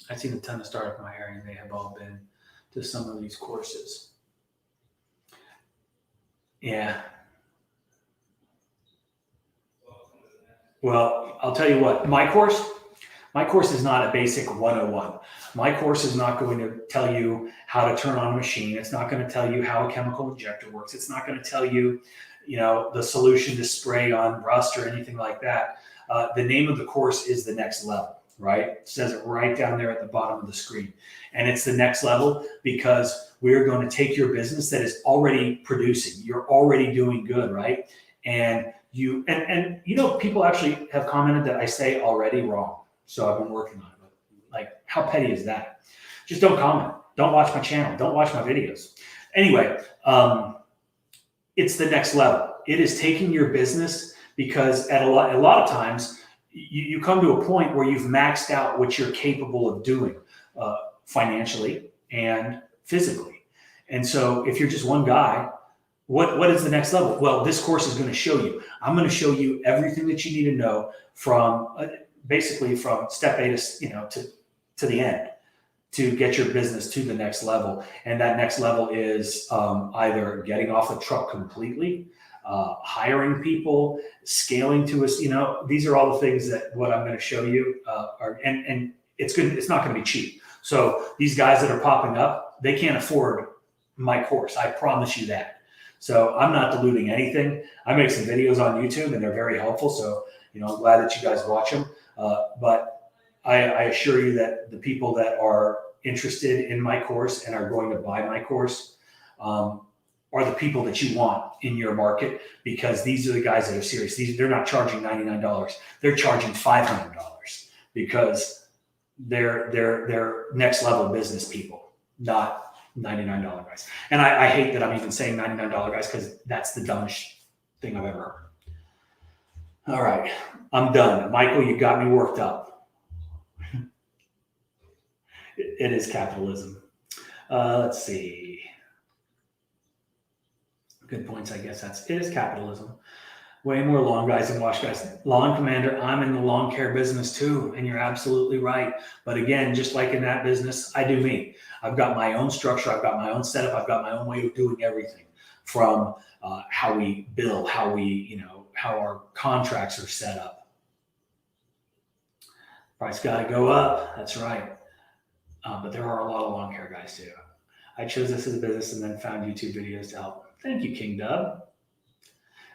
I've seen a ton of startup in my area, and they have all been to some of these courses. Yeah. Well, I'll tell you what, my course is not a basic 101. My course is not going to tell you how to turn on a machine. It's not going to tell you how a chemical injector works. It's not going to tell you, the solution to spray on rust or anything like that. The name of the course is The Next Level, right? It says it right down there at the bottom of the screen. And it's the next level because we're going to take your business that is already producing. You're already doing good, right? And people actually have commented that I say already wrong. So I've been working on it. Like, how petty is that? Just don't comment. Don't watch my channel. Don't watch my videos. Anyway, it's the next level. It is taking your business, because at a lot of times you come to a point where you've maxed out what you're capable of doing financially and physically. And so if you're just one guy, what is the next level? Well, this course is going to show you. I'm going to show you everything that you need to know from basically from step A to the end, to get your business to the next level. And that next level is either getting off the truck completely, hiring people, scaling to us. These are all the things that what I'm going to show you and it's good. It's not going to be cheap. So these guys that are popping up, they can't afford my course. I promise you that. So I'm not diluting anything. I make some videos on YouTube and they're very helpful. So, I'm glad that you guys watch them. But I assure you that the people that are interested in my course and are going to buy my course are the people that you want in your market, because these are the guys that are serious. They're not charging $99. They're charging $500 because they're next level business people, not $99 guys. And I hate that I'm even saying $99 guys, because that's the dumbest thing I've ever heard. All right, I'm done. Michael, you got me worked up. It is capitalism. Let's see. Good points, I guess. It is capitalism. Way more lawn guys than wash guys. Lawn commander, I'm in the lawn care business too, and you're absolutely right. But again, just like in that business, I do me. I've got my own structure. I've got my own setup. I've got my own way of doing everything, from how we bill, how our contracts are set up. Price got to go up. That's right. But there are a lot of lawn care guys too. I chose this as a business and then found YouTube videos to help. Thank you, King Dub.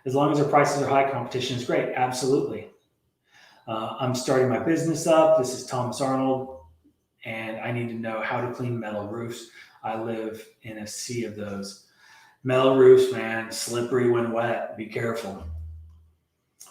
As long as our prices are high, competition is great. Absolutely. I'm starting my business up. This is Thomas Arnold, and I need to know how to clean metal roofs. I live in a sea of those. Metal roofs, man, slippery when wet. Be careful.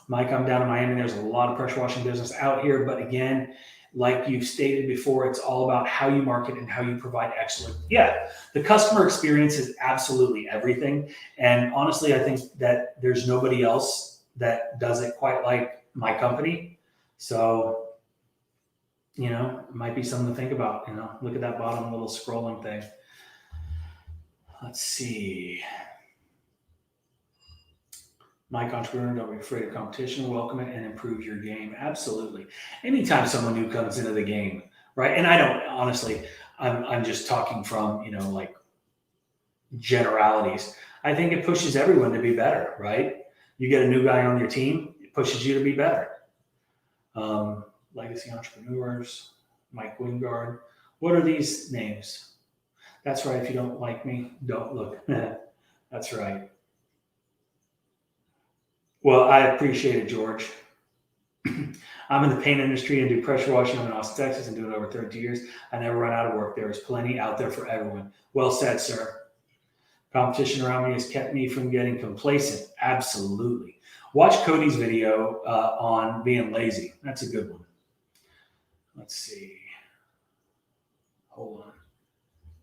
Mike, I'm down in Miami. There's a lot of pressure washing business out here. But again, like you've stated before, it's all about how you market and how you provide excellent. Yeah, the customer experience is absolutely everything. And honestly, I think that there's nobody else that does it quite like my company. So, it might be something to think about. Look at that bottom little scrolling thing. Let's see. Mike, entrepreneur, don't be afraid of competition. Welcome it and improve your game. Absolutely. Anytime someone new comes into the game, right? And I don't, honestly, I'm just talking from, like generalities. I think it pushes everyone to be better, right? You get a new guy on your team, it pushes you to be better. Legacy entrepreneurs, Mike Wingard. What are these names? That's right. If you don't like me, don't look. That's right. Well, I appreciate it, George. I'm in the paint industry and do pressure washing. I'm in Austin, Texas, and do it over 30 years. I never run out of work. There is plenty out there for everyone. Well said, sir. Competition around me has kept me from getting complacent. Absolutely. Watch Cody's video on being lazy. That's a good one. Let's see. Hold on.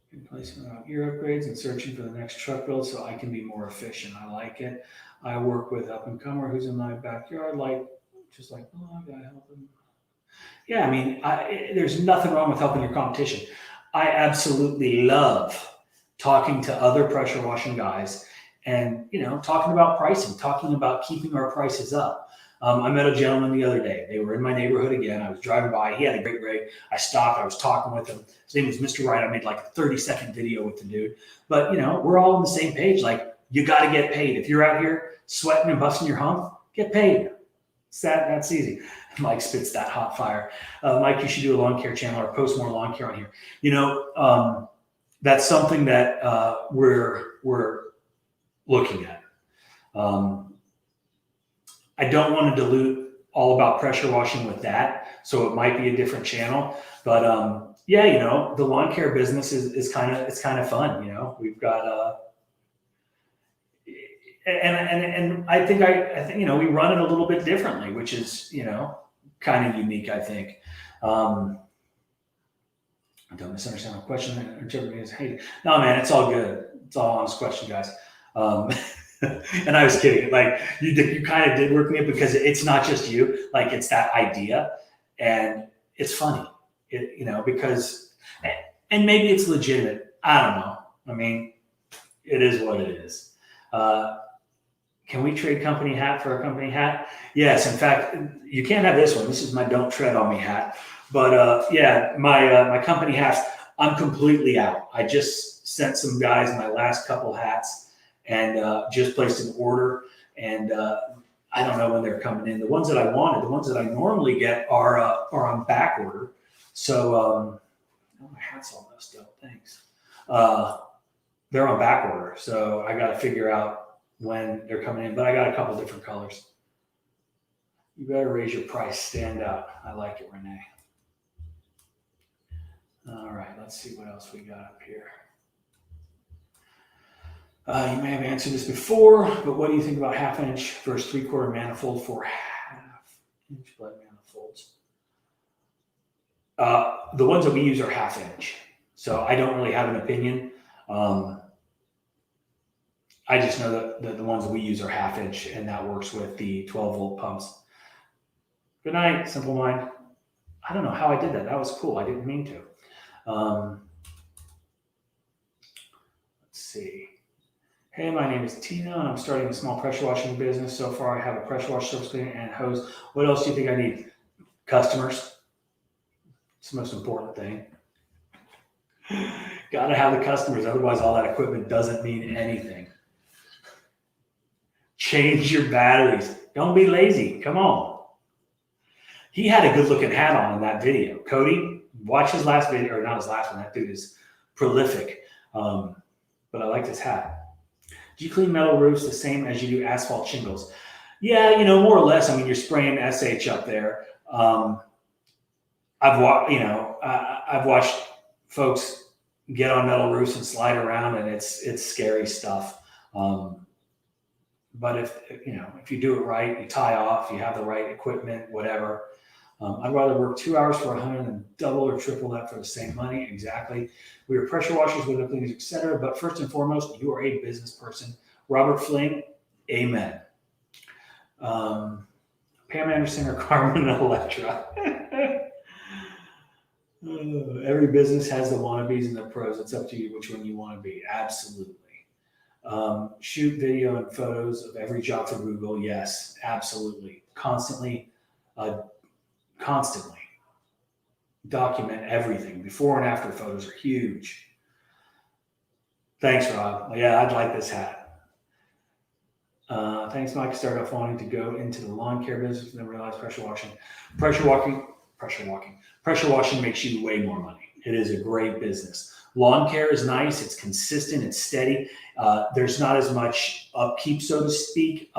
Complacent around ear upgrades and searching for the next truck build so I can be more efficient. I like it. I work with up-and-comer who's in my backyard, I gotta help him. Yeah, I mean, there's nothing wrong with helping your competition. I absolutely love talking to other pressure washing guys and, talking about pricing, talking about keeping our prices up. I met a gentleman the other day. They were in my neighborhood again. I was driving by. He had a great rig. I stopped. I was talking with him. His name was Mr. Wright. I made like a 30-second video with the dude. But, we're all on the same page. Like, you got to get paid. If you're out here sweating and busting your hump, get paid. That's easy. Mike spits that hot fire. Mike, you should do a lawn care channel or post more lawn care on here. That's something that we're looking at. I don't want to dilute all about pressure washing with that, so it might be a different channel. But the lawn care business is kind of fun. We've got and I think we run it a little bit differently, which is kind of unique, I think. Don't misunderstand my question. Hey, no, man, it's all good. It's all honest question, guys. And I was kidding. Like you kind of did work me up because it's not just you. Like it's that idea, and it's funny. Because and maybe it's legitimate. I don't know. I mean, it is what it is. Can we trade company hat for a company hat? Yes. In fact, you can't have this one. This is my "Don't Tread on Me" hat. But yeah, my company hats. I'm completely out. I just sent some guys my last couple hats and just placed an order. And I don't know when they're coming in. The ones that I wanted, the ones that I normally get are on back order. So oh, my hat's all messed up. Thanks. They're on back order. So I got to figure out when they're coming in. But I got a couple different colors. You better raise your price. Stand out. I like it, Renee. All right, let's see what else we got up here. You may have answered this before, but what do you think about 1/2 inch versus 3/4 manifold for 1/2 inch blood manifolds? The ones that we use are 1/2 inch, so I don't really have an opinion. I just know that the ones that we use are 1/2 inch, and that works with the 12-volt pumps. Good night, Simple Mind. I don't know how I did that. That was cool. I didn't mean to. Let's see. Hey, my name is Tina, and I'm starting a small pressure washing business. So far, I have a pressure wash, surface cleaner, and hose. What else do you think I need? Customers. It's the most important thing. Got to have the customers. Otherwise, all that equipment doesn't mean anything. Change your batteries. Don't be lazy. Come on. He had a good-looking hat on in that video. Cody, watch his last video, or not his last one. That dude is prolific. But I liked his hat. Do you clean metal roofs the same as you do asphalt shingles? Yeah, more or less. I mean, you're spraying SH up there. I've watched folks get on metal roofs and slide around, and it's scary stuff. But if you do it right, you tie off, you have the right equipment, whatever. I'd rather work 2 hours for 100 than double or triple that for the same money. Exactly. We are pressure washers, window cleaners, etc. But first and foremost, you are a business person. Robert Fling, amen. Pam Anderson or Carmen Electra. Every business has the wannabes and the pros. It's up to you which one you want to be. Absolutely. Shoot video and photos of every job for Google. Yes, absolutely. Constantly document everything. Before and after photos are huge. Thanks, Rob. Yeah, I'd like this hat. Thanks, Mike. Started off wanting to go into the lawn care business and then realized pressure washing makes you way more money. It is a great business. Lawn care is nice. It's consistent. It's steady. There's not as much upkeep, so to speak.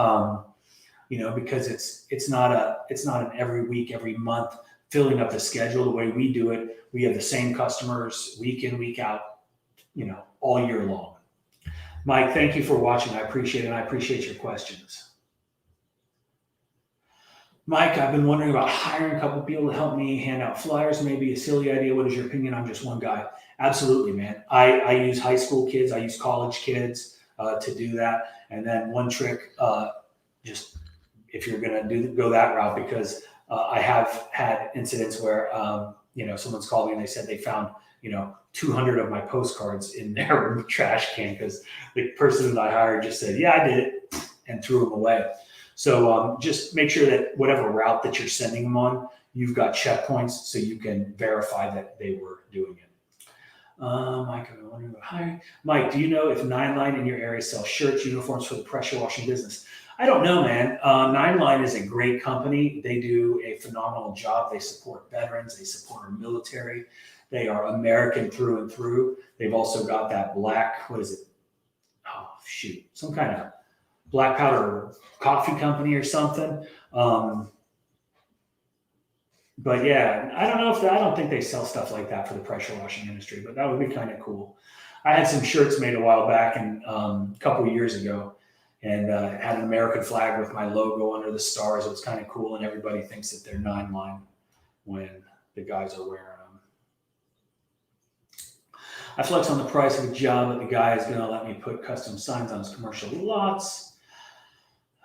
Because it's not an every week, every month filling up the schedule. The way we do it, we have the same customers week in, week out, all year long. Mike, thank you for watching. I appreciate it. And I appreciate your questions. Mike, I've been wondering about hiring a couple of people to help me hand out flyers. Maybe a silly idea. What is your opinion? I'm just one guy. Absolutely, man. I use high school kids. I use college kids to do that. And then one trick, just if you're going to go that route, because I have had incidents where, someone's called me and they said they found, 200 of my postcards in their trash can because the person that I hired just said, yeah, I did it, and threw them away. So just make sure that whatever route that you're sending them on, you've got checkpoints so you can verify that they were doing it. Mike, I'm wondering about hiring. Mike, do you know if 9line in your area sells shirts, uniforms for the pressure washing business? I don't know, man. 9line is a great company. They do a phenomenal job. They support veterans. They support our military. They are American through and through. They've also got that black, what is it? Oh, shoot. Some kind of black powder coffee company or something. But yeah, I don't think they sell stuff like that for the pressure washing industry, but that would be kind of cool. I had some shirts made a while back and a couple of years ago, and it had an American flag with my logo under the stars. It was kind of cool, and everybody thinks that they're 9line when the guys are wearing them. I flex on the price of a job, but the guy is going to let me put custom signs on his commercial lots.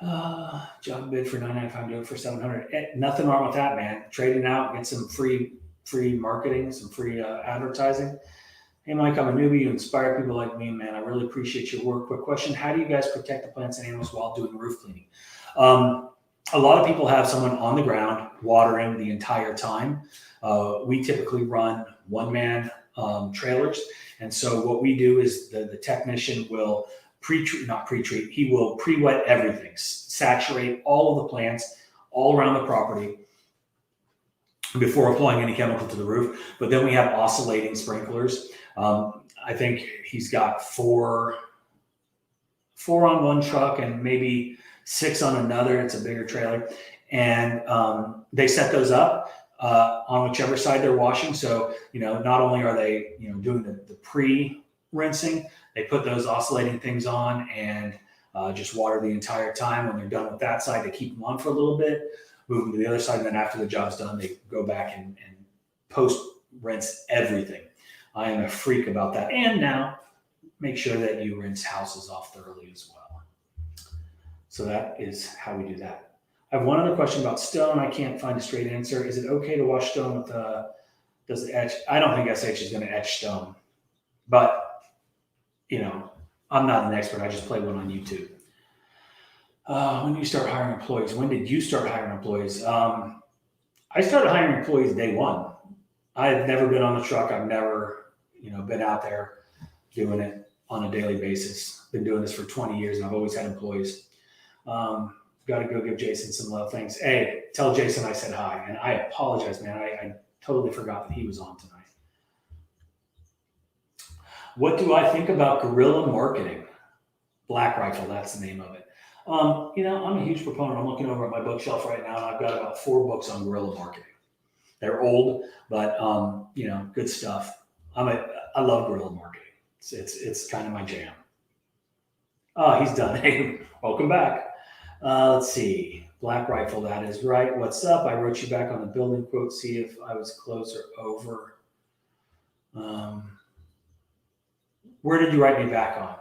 Job bid for $995, do it for $700. Nothing wrong with that, man. Trade it out, get some free marketing, some free advertising. Hey, Mike, I'm a newbie. You inspire people like me, man. I really appreciate your work. Quick question. How do you guys protect the plants and animals while doing roof cleaning? A lot of people have someone on the ground watering the entire time. We typically run one-man trailers. And so what we do is the technician will he will pre-wet everything, saturate all of the plants all around the property before applying any chemical to the roof. But then we have oscillating sprinklers. I think he's got four on one truck and maybe 6 on another. It's a bigger trailer. And they set those up on whichever side they're washing. So, not only are they, doing the pre-rinsing, they put those oscillating things on and just water the entire time. When they're done with that side, they keep them on for a little bit, move them to the other side. And then after the job's done, they go back and post-rinse everything. I am a freak about that. And now make sure that you rinse houses off thoroughly as well. So that is how we do that. I have one other question about stone. I can't find a straight answer. Is it okay to wash stone with does it etch? I don't think SH is going to etch stone, but I'm not an expert. I just play one on YouTube. When do you start hiring employees? When did you start hiring employees? I started hiring employees day one. I've never been on the truck. I've never, been out there doing it on a daily basis. Been doing this for 20 years and I've always had employees. Got to go give Jason some love. Thanks. Hey, tell Jason I said hi. And I apologize, man. I totally forgot that he was on tonight. What do I think about guerrilla marketing? Black Rifle, that's the name of it. I'm a huge proponent. I'm looking over at my bookshelf right now, and I've got about 4 books on guerrilla marketing. They're old, but good stuff. I love guerrilla marketing. It's kind of my jam. Oh, he's done. Hey, welcome back. Let's see. Black Rifle, that is right. What's up? I wrote you back on the building quote. See if I was close or over. Where did you write me back on?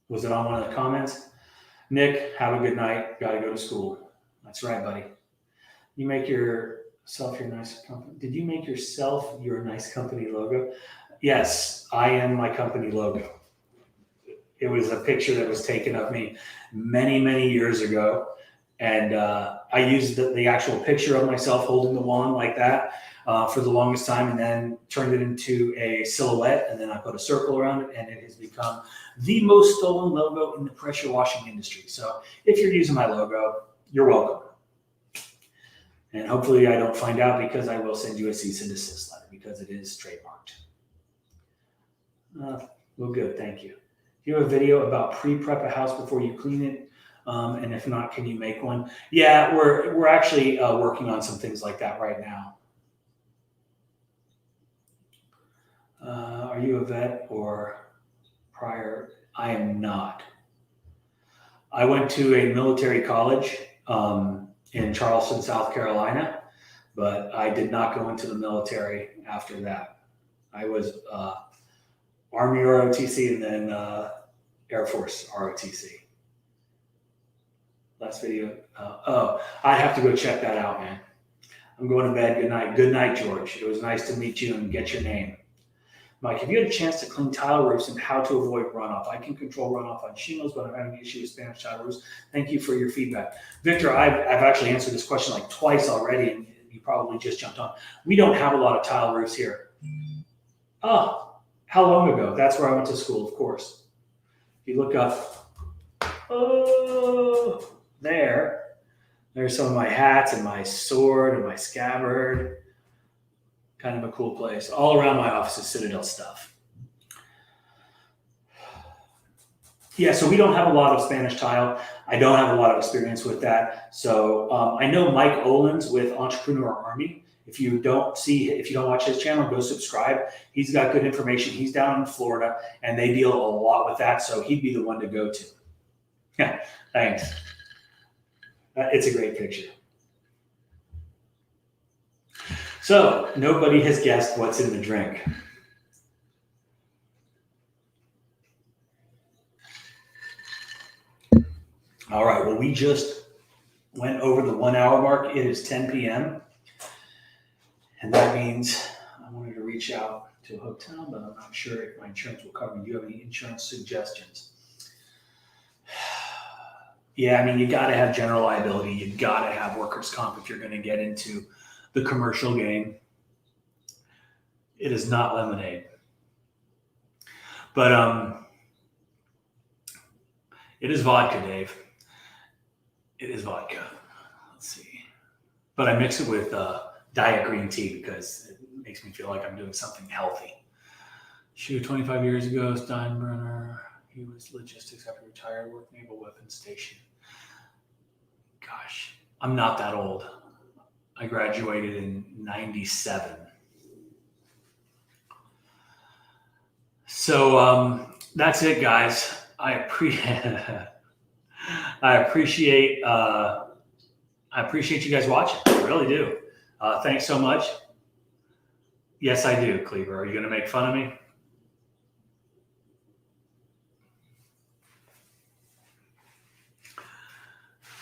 Was it on one of the comments? Nick, have a good night. Got to go to school. That's right, buddy. You make yourself your nice company. Did you make yourself your nice company logo? Yes, I am my company logo. It was a picture that was taken of me many, many years ago. And I used the actual picture of myself holding the wand like that for the longest time, and then turned it into a silhouette. And then I put a circle around it, and it has become the most stolen logo in the pressure washing industry. So if you're using my logo, you're welcome. And hopefully I don't find out, because I will send you a cease and desist letter because it is trademarked. Well, good. Thank you. Do you have a video about pre-prep a house before you clean it? And if not, can you make one? Yeah, we're actually working on some things like that right now. Are you a vet or prior? I am not. I went to a military college in Charleston, South Carolina, but I did not go into the military after that. I was Army ROTC and then Air Force ROTC. Last video. I have to go check that out, man. I'm going to bed. Good night. Good night, George. It was nice to meet you and get your name. Mike, have you had a chance to clean tile roofs and how to avoid runoff? I can control runoff on shingles, but I'm having an issue with Spanish tile roofs. Thank you for your feedback. Victor, I've actually answered this question like twice already, and you probably just jumped on. We don't have a lot of tile roofs here. Oh, how long ago? That's where I went to school, of course. If you look up, there's some of my hats and my sword and my scabbard. Kind of a cool place. All around my office is Citadel stuff. Yeah, so we don't have a lot of Spanish tile. I don't have a lot of experience with that. So I know Mike Olins with Entrepreneur Army. If you don't watch his channel, go subscribe. He's got good information. He's down in Florida, and they deal a lot with that. So he'd be the one to go to. Yeah, thanks. It's a great picture. So nobody has guessed what's in the drink. All right. Well, we just went over the 1 hour mark. It is 10 p.m. And that means I wanted to reach out to a hotel, but I'm not sure if my insurance will cover me. Do you have any insurance suggestions? Yeah, I mean, you got to have general liability. You got to have workers' comp if you're going to get into the commercial game. It is not lemonade. But it is vodka, Dave. It is vodka. Let's see. But I mix it with diet green tea because it makes me feel like I'm doing something healthy. Shoot, 25 years ago, Steinbrenner. He was logistics after retired, worked naval weapons station. Gosh, I'm not that old. I graduated in 97. So that's it, guys. I appreciate you guys watching. I really do. Thanks so much. Yes, I do, Cleaver. Are you going to make fun of me?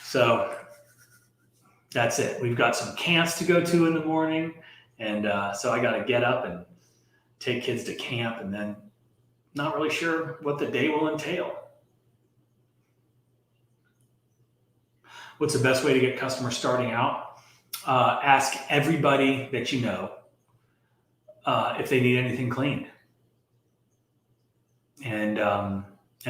So that's it. We've got some camps to go to in the morning. And so I got to get up and take kids to camp, and then not really sure what the day will entail. What's the best way to get customers starting out? Ask everybody that you know if they need anything cleaned. And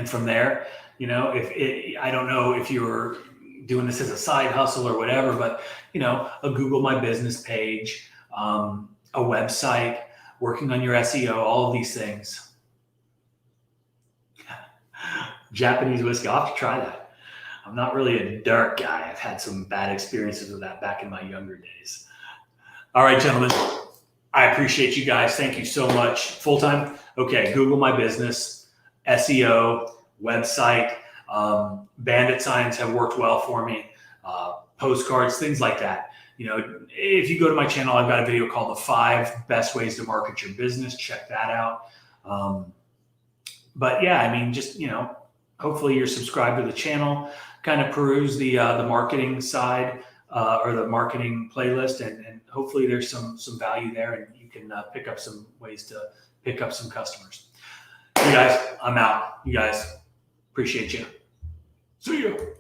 from there, I don't know if you're doing this as a side hustle or whatever, but a Google My Business page, a website, working on your SEO, all of these things. Japanese whiskey, I'll have to try that. I'm not really a dark guy. I've had some bad experiences with that back in my younger days. All right, gentlemen, I appreciate you guys. Thank you so much. Full-time? Okay, Google My Business, SEO, website, bandit signs have worked well for me, postcards, things like that. If you go to my channel, I've got a video called The 5 Best Ways to Market Your Business. Check that out. But yeah, I mean, just, hopefully you're subscribed to the channel, kind of peruse the marketing side or the marketing playlist, and hopefully there's some value there, and you can pick up some ways to pick up some customers. You guys, I'm out. You guys, appreciate you. See you.